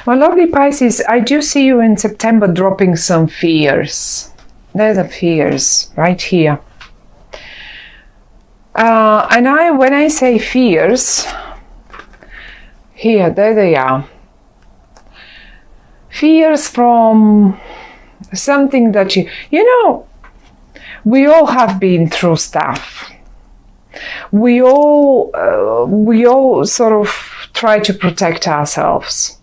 My lovely Pisces, I do see you in September dropping some fears. There's the fears right here. And when I say fears, here, there they are. Fears from something that you know, we all have been through stuff. We all sort of try to protect ourselves.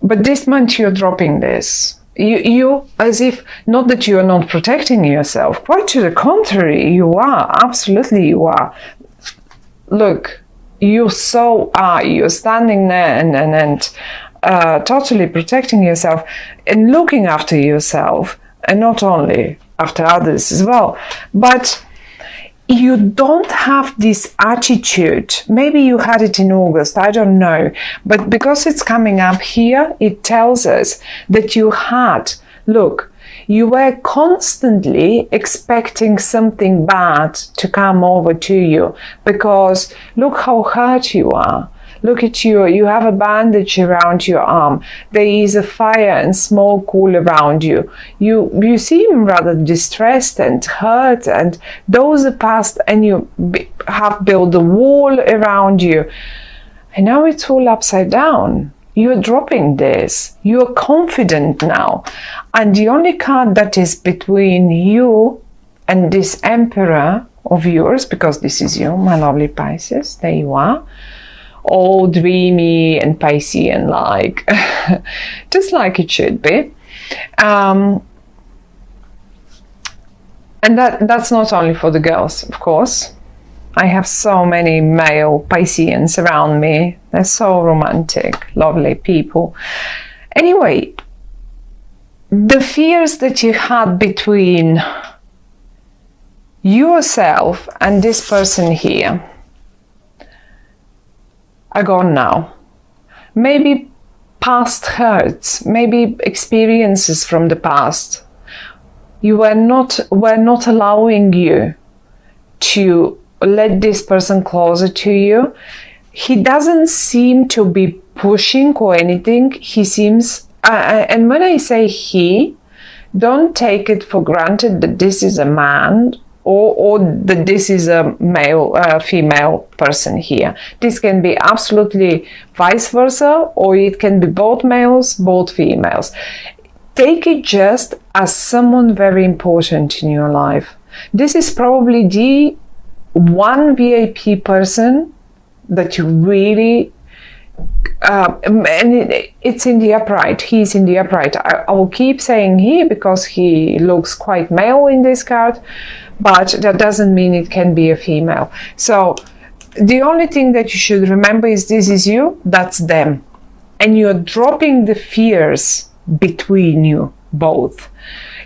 But this month you're dropping this. You as if, not that you are not protecting yourself, quite to the contrary, you are, absolutely you are. Look, you so are, you're standing there and totally protecting yourself and looking after yourself, and not only after others as well, but you don't have this attitude. Maybe you had it in August, I don't know. But because it's coming up here, it tells us that you had, look, you were constantly expecting something bad to come over to you, because look how hurt you are. Look at you, you have a bandage around your arm. There is a fire and smoke all around you. You seem rather distressed and hurt, and those are past, and you have built a wall around you. And now it's all upside down. You're dropping this. You're confident now. And the only card that is between you and this Emperor of yours, because this is you, my lovely Pisces, there you are, all dreamy and Piscean like, just like it should be. And that's not only for the girls, of course. I have so many male Pisceans around me. They're so romantic, lovely people. Anyway, the fears that you had between yourself and this person here are gone now. Maybe past hurts, maybe experiences from the past. You were not allowing you to let this person closer to you. He doesn't seem to be pushing or anything. He seems, and when I say he, don't take it for granted that this is a man or that this is a male, female person here. This can be absolutely vice versa, or it can be both males, both females. Take it just as someone very important in your life. This is probably the one VIP person that you really, and it's in the upright. He's in the upright. I will keep saying he because he looks quite male in this card, but that doesn't mean it can be a female. So the only thing that you should remember is this is you, that's them. And you're dropping the fears between you both.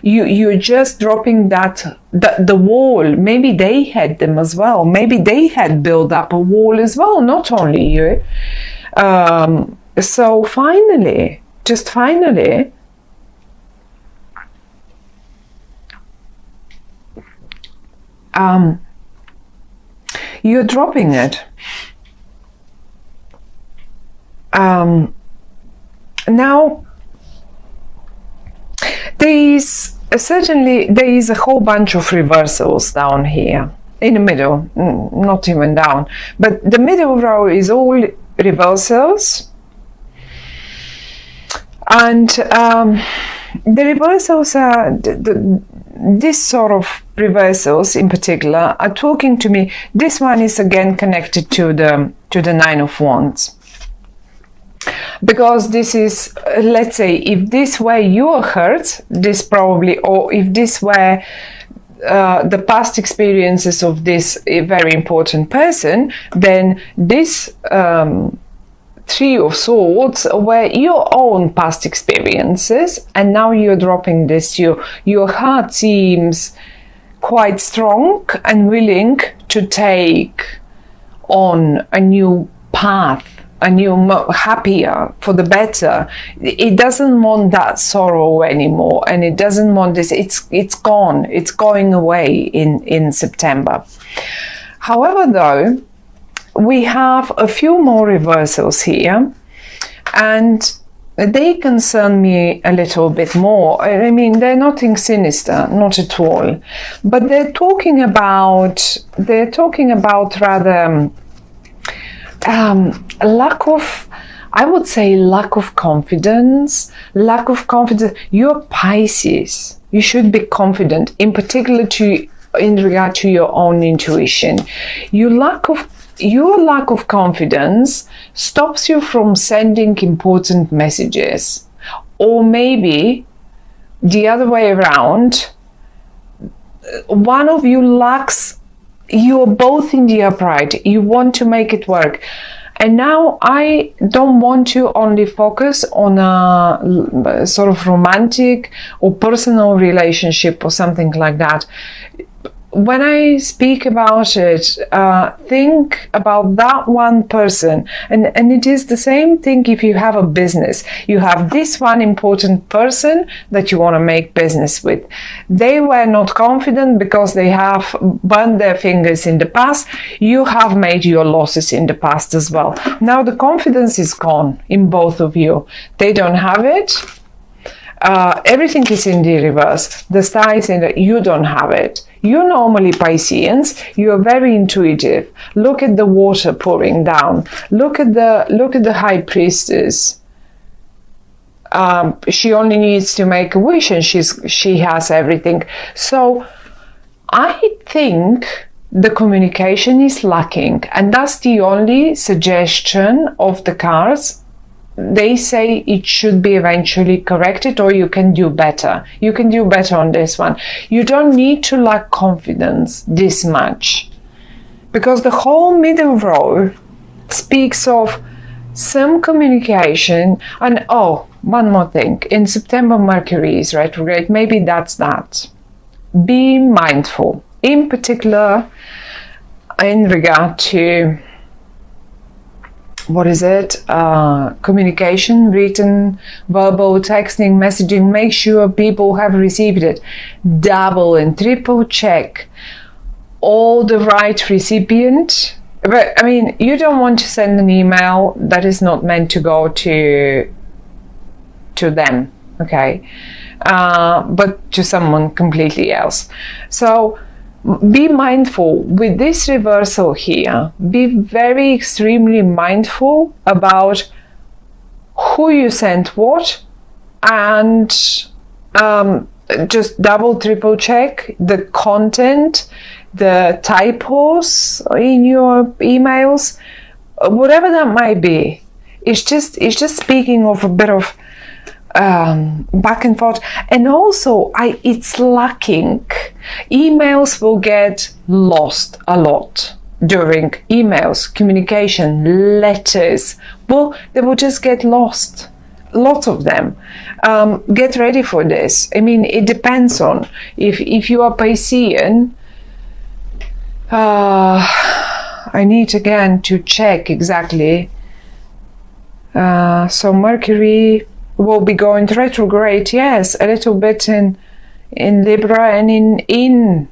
You're just dropping the wall. Maybe they had them as well. Maybe they had built up a wall as well, not only you. So finally, just finally, you're dropping it. Now, there is a whole bunch of reversals down here in the middle, not even down, but the middle row is all reversals, and the reversals are this sort of reversals in particular are talking to me. This one is again connected to the Nine of Wands. Because this is, let's say, if this were your hurt, this probably, or if this were the past experiences of this very important person, then this Three of Swords were your own past experiences, and now you're dropping this. Your heart seems quite strong and willing to take on a new path, a new, happier, for the better. It doesn't want that sorrow anymore, and it doesn't want this. It's gone. It's going away in September. However, though, we have a few more reversals here, and they concern me a little bit more. I mean, they're nothing sinister, not at all. But they're talking about rather lack of, I would say, lack of confidence. You're Pisces. You should be confident, in particular in regard to your own intuition. Your lack of confidence stops you from sending important messages. Or maybe the other way around, one of you lacks, you're both in the upright, you want to make it work. And now I don't want to only focus on a sort of romantic or personal relationship or something like that. When I speak about it, think about that one person. And it is the same thing if you have a business. You have this one important person that you want to make business with. They were not confident because they have burned their fingers in the past. You have made your losses in the past as well. Now the confidence is gone in both of you. They don't have it. Everything is in the reverse. The star is in the, you don't have it. You're normally Pisceans. You're very intuitive. Look at the water pouring down. Look at the high priestess. She only needs to make a wish and she has everything. So I think the communication is lacking, and that's the only suggestion of the cards. They say it should be eventually corrected, or you can do better. You can do better on this one. You don't need to lack confidence this much, because the whole middle row speaks of some communication. And oh, one more thing. In September, Mercury is retrograde. Maybe that's that. Be mindful, in particular in regard to communication, written, verbal, texting, messaging. Make sure people have received it. Double and triple check all the right recipient. But I mean, you don't want to send an email that is not meant to go to them, okay? But to someone completely else. So be mindful with this reversal here. Be very extremely mindful about who you sent what, and just double triple check the content, the typos in your emails, whatever that might be. It's just speaking of a bit of back and forth, and also it's lacking. Emails will get lost a lot during emails, communication, letters. Well, they will just get lost. Lots of them. Get ready for this. I mean, it depends on if you are Piscean. I need again to check exactly. So Mercury will be going retrograde, yes, a little bit in Libra and in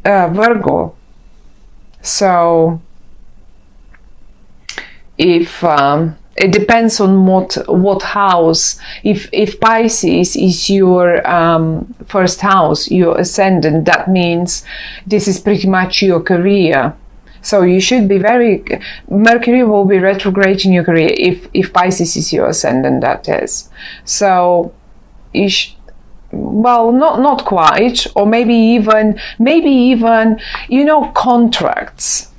Virgo. So if it depends on what house. If Pisces is your first house, your ascendant, that means this is pretty much your career. So you should be Mercury will be retrograde in your career if Pisces is your ascendant, that is. So well, not quite, or maybe even, contracts.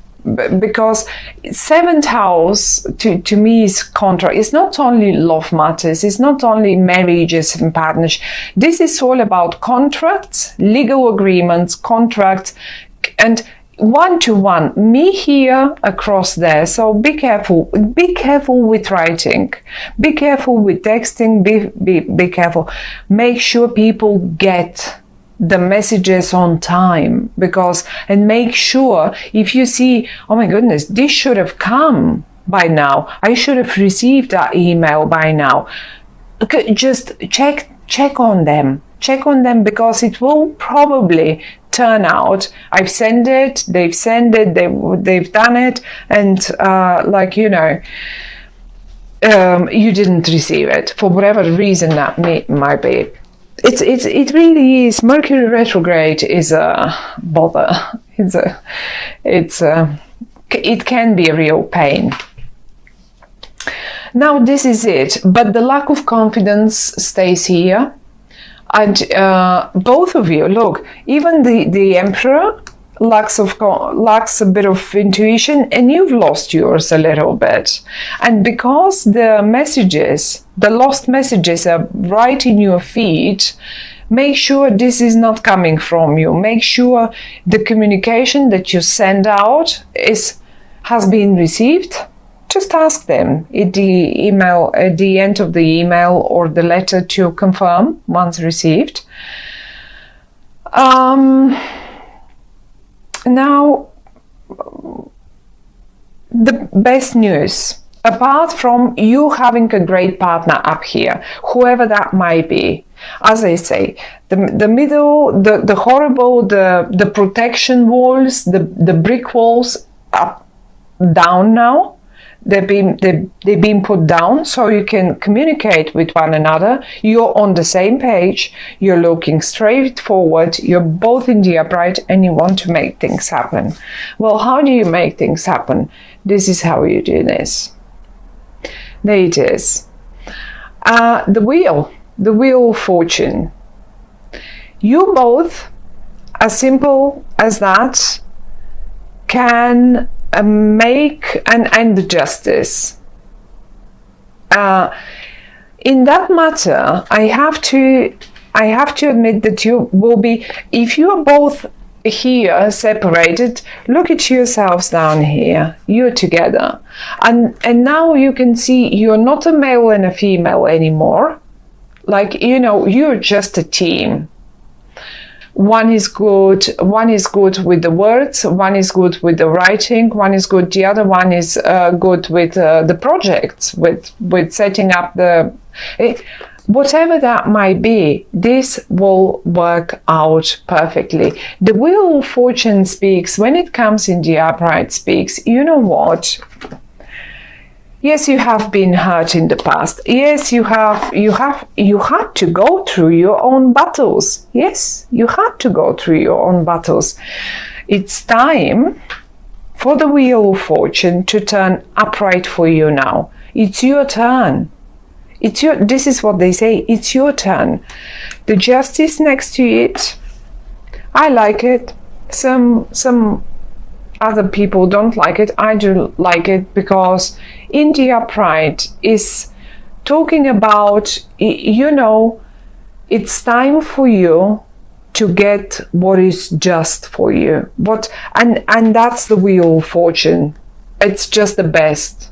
Because seventh house to me is contract. It's not only love matters, it's not only marriages and partnerships. This is all about contracts, legal agreements, contracts, and one-to-one, me here, across there. So be careful with writing, be careful with texting, be careful. Make sure people get the messages on time, and make sure if you see, oh my goodness, this should have come by now, I should have received that email by now. Okay, just check on them, because it will probably turn out I've sent it, they've sent it, they've done it, and you didn't receive it for whatever reason that might be. It really is. Mercury retrograde is a bother. It can be a real pain. Now this is it, but the lack of confidence stays here, and both of you, look, even the Emperor lacks a bit of intuition, and you've lost yours a little bit. And because the lost messages are right in your feed, make sure this is not coming from you. Make sure the communication that you send out has been received. Just ask them at the end of the email or the letter to confirm once received. Now, the best news, apart from you having a great partner up here, whoever that might be, as I say, the middle, the horrible, the protection walls, the brick walls are down now. They've been put down so you can communicate with one another. You're on the same page. You're looking straight forward. You're both in the upright and you want to make things happen. Well, how do you make things happen? This is how you do this. There it is. The wheel of fortune. You both, as simple as that, can make and end the justice. In that matter, I have to admit that you will be, if you are both here separated, look at yourselves down here. You're together, and now you can see you're not a male and a female anymore. Like, you're just a team. One is good with the words, one is good with the writing, one is good, the other one is good with the projects, with setting up whatever that might be. This will work out perfectly. The Wheel of Fortune speaks, when it comes in the upright, speaks, you know what? Yes, you have been hurt in the past. Yes, you had to go through your own battles. Yes, you had to go through your own battles. It's time for the Wheel of Fortune to turn upright for you now. It's your turn. This is what they say. It's your turn. The Justice next to it, I like it. Some other people don't like it. I do like it because in the upright is talking about, it's time for you to get what is just for you. And that's the Wheel of Fortune. It's just the best.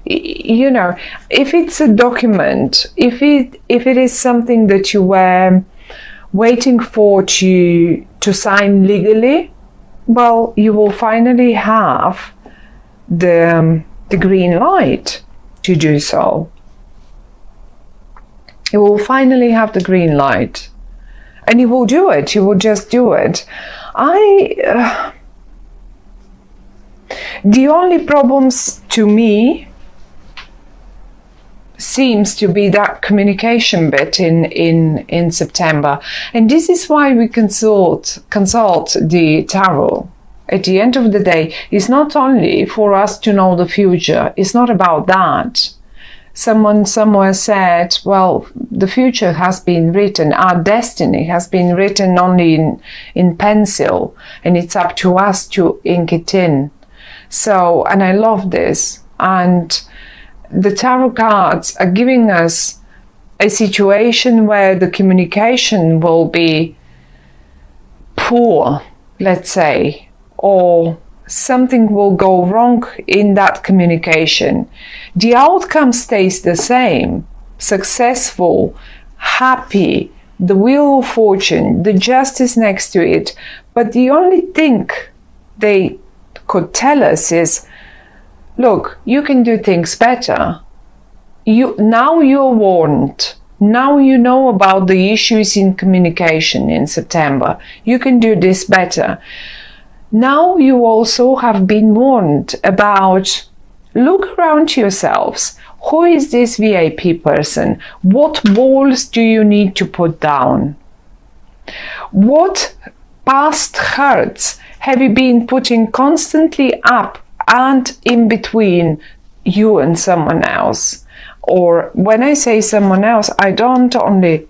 If it's a document, if it is something that you were waiting for to sign legally, well, you will finally have the green light to do so. You will finally have the green light, and you will do it. You will just do it. The only problems to me seems to be that communication bit in September, and this is why we consult the tarot. At the end of the day, it's not only for us to know the future. It's not about that. Someone somewhere said, well, the future has been written, our destiny has been written only in pencil, and it's up to us to ink it in. So, and I love this, and the tarot cards are giving us a situation where the communication will be poor, let's say, or something will go wrong in that communication. The outcome stays the same: successful, happy, the Wheel of Fortune, the Justice next to it. But the only thing they could tell us is, look, you can do things better. Now you're warned. Now you know about the issues in communication in September. You can do this better. Now you also have been warned about look around yourselves. Who is this VIP person? What walls do you need to put down? What past hurts have you been putting constantly up and in between you and someone else? Or when I say someone else, I don't only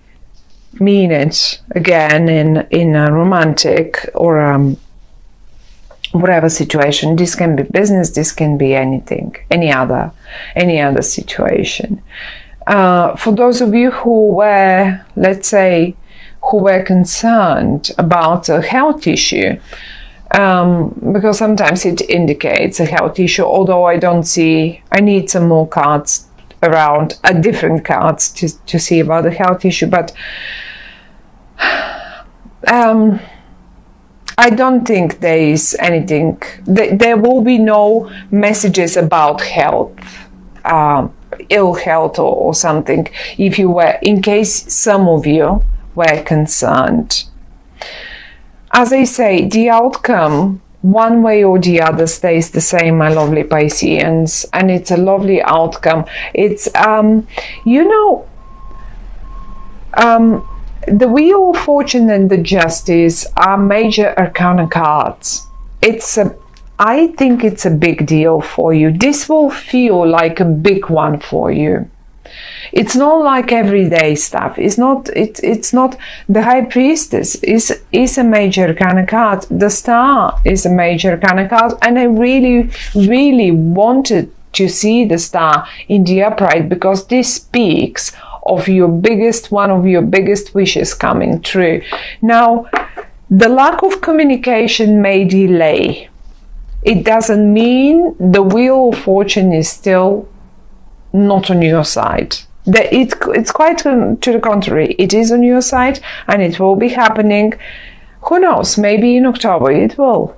mean it again in a romantic or whatever situation. This can be business, this can be anything, any other situation. For those of you who were, let's say, who were concerned about a health issue, because sometimes it indicates a health issue, although I don't see, I need some more cards around, different cards to see about the health issue, but I don't think there is anything, there will be no messages about health, ill health or something, if you were, in case some of you were concerned. As I say, the outcome, one way or the other, stays the same, my lovely Pisceans, and it's a lovely outcome. It's, the Wheel of Fortune and the Justice are major arcana cards. I think it's a big deal for you. This will feel like a big one for you. It's not like everyday stuff. It's not the High Priestess is a major arcana card. The Star is a major arcana card, and I really, really wanted to see the Star in the upright because this speaks of one of your biggest wishes coming true. Now, the lack of communication may delay. It doesn't mean the Wheel of Fortune is still not on your side. It's quite to the contrary. It is on your side, and it will be happening. Who knows? Maybe in October it will.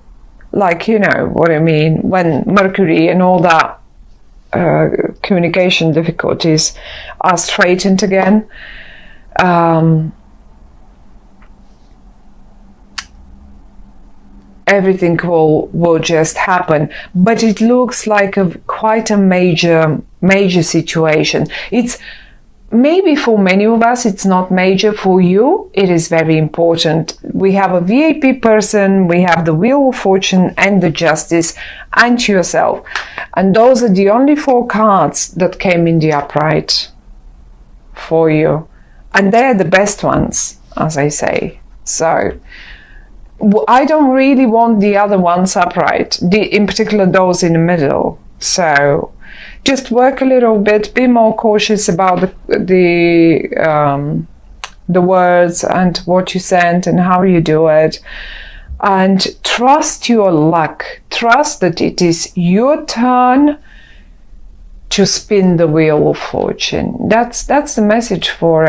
Like, you know what I mean, when Mercury and all that communication difficulties are straightened again. Everything will just happen, but it looks like quite a major situation. It's maybe for many of us it's not major. For you it is very important. We have a VIP person, we have the Wheel of Fortune and the Justice and yourself, and those are the only 4 cards that came in the upright for you, and they're the best ones, as I say. So I don't really want the other ones upright, in particular those in the middle. So just work a little bit, be more cautious about the words and what you send and how you do it, and trust your luck. Trust that it is your turn to spin the Wheel of Fortune. That's the message for